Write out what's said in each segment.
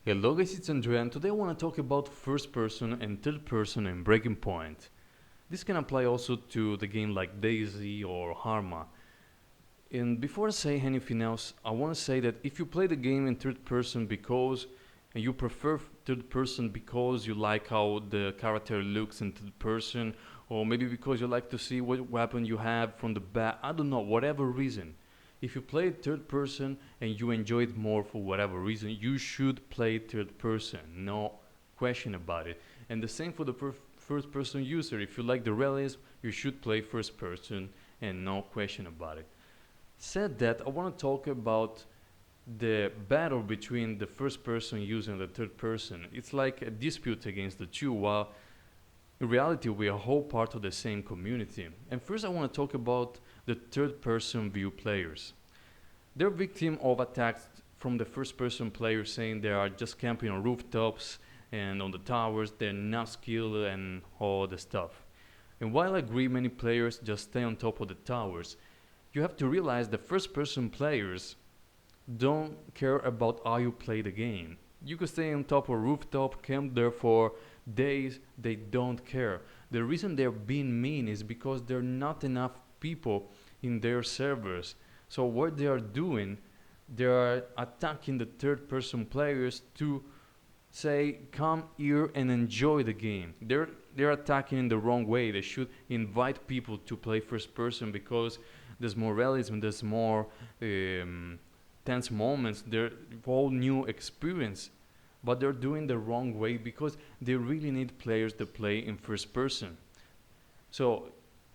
Hello guys, it's Andrea and today I want to talk about first person and third person in Breaking Point. This can apply also to the game like Daisy or Arma. And before I say anything else, I want to say that if you play the game in third person because and you prefer third person because you like how the character looks in third person, or maybe because you like to see what weapon you have from the back, I don't know, whatever reason. If you play third person and you enjoy it more for whatever reason, you should play third person, no question about it. And the same for the first person user. If you like the realism, you should play first person and no question about it. Said that, I want to talk about the battle between the first person user and the third person. It's like a dispute against the two, while in reality we are all part of the same community. And first I want to talk about the third person view players. They're victim of attacks from the first person players saying they are just camping on rooftops and on the towers, they're not skilled and all the stuff. And while I agree many players just stay on top of the towers, you have to realize the first person players don't care about how you play the game. You could stay on top of a rooftop, camp there for days, they don't care. The reason they're being mean is because there are not enough people in their servers. So what they are doing, they are attacking the third person players to say come here and enjoy the game. They're attacking in the wrong way. They should invite people to play first person because there's more realism, there's more tense moments, they're whole new experience. But they're doing the wrong way because they really need players to play in first person. So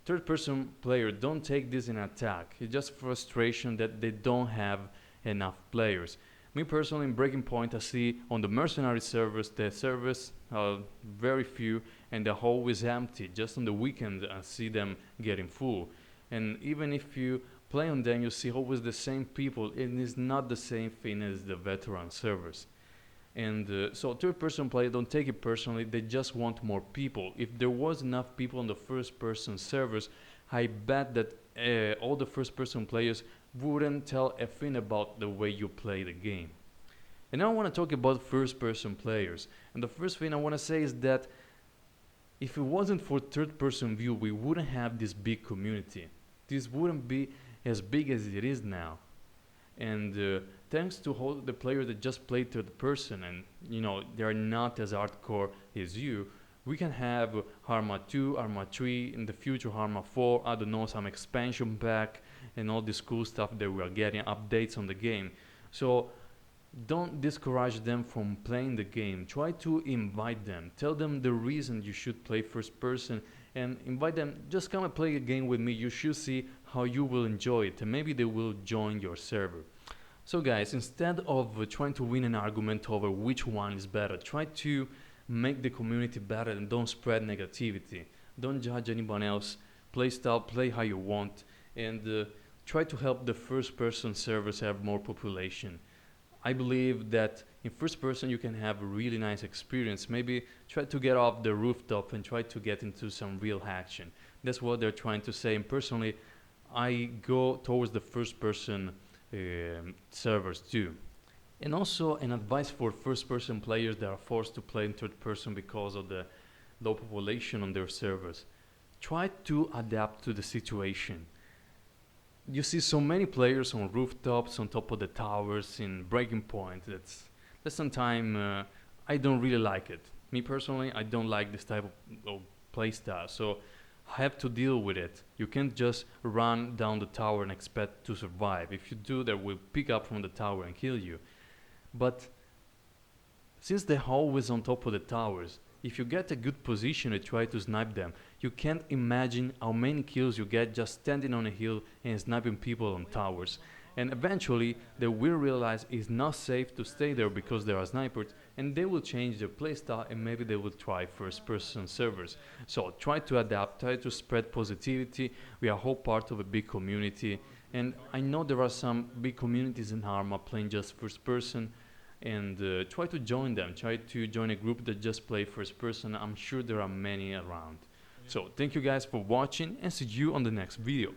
third person player, don't take this in attack. It's just frustration that they don't have enough players. Me personally, in Breaking Point, I see on the mercenary servers, the servers are very few and they're always empty. Just on the weekend I see them getting full. And even if you play on them, you see always the same people, and it's not the same thing as the veteran servers. And so third person play, don't take it personally, they just want more people. If there was enough people on the first person servers, I bet that all the first person players wouldn't tell a thing about the way you play the game. And now I want to talk about first person players. And the first thing I want to say is that if it wasn't for third person view, we wouldn't have this big community. This wouldn't be as big as it is now. And thanks to all the players that just play third person and they are not as hardcore as you, we can have Arma 2, Arma 3, in the future Arma 4, I don't know, some expansion pack and all this cool stuff that we are getting, updates on the game. So don't discourage them from playing the game. Try to invite them. Tell them the reason you should play first person and invite them, just come and play a game with me. You should see how you will enjoy it and maybe they will join your server. So guys, instead of trying to win an argument over which one is better, try to make the community better and don't spread negativity. Don't judge anyone else. Play style, play how you want, and try to help the first person servers have more population. I believe that in first person you can have a really nice experience. Maybe try to get off the rooftop and try to get into some real action. That's what they're trying to say. And personally, I go towards the first person servers too. And also an advice for first person players that are forced to play in third person because of the low population on their servers. Try to adapt to the situation. You see so many players on rooftops, on top of the towers, in Breaking Point. That's sometimes I don't really like it. Me personally, I don't like this type of playstyle, so I have to deal with it. You can't just run down the tower and expect to survive. If you do, they will pick up from the tower and kill you. But since they're always on top of the towers, if you get a good position and try to snipe them, you can't imagine how many kills you get just standing on a hill and sniping people on towers. And eventually they will realize it's not safe to stay there because there are snipers, and they will change their playstyle and maybe they will try first person servers. So try to adapt, try to spread positivity. We are all part of a big community, and I know there are some big communities in Arma playing just first person, and try to join them. Try to join a group that just play first person. I'm sure there are many around. So thank you guys for watching and see you on the next video.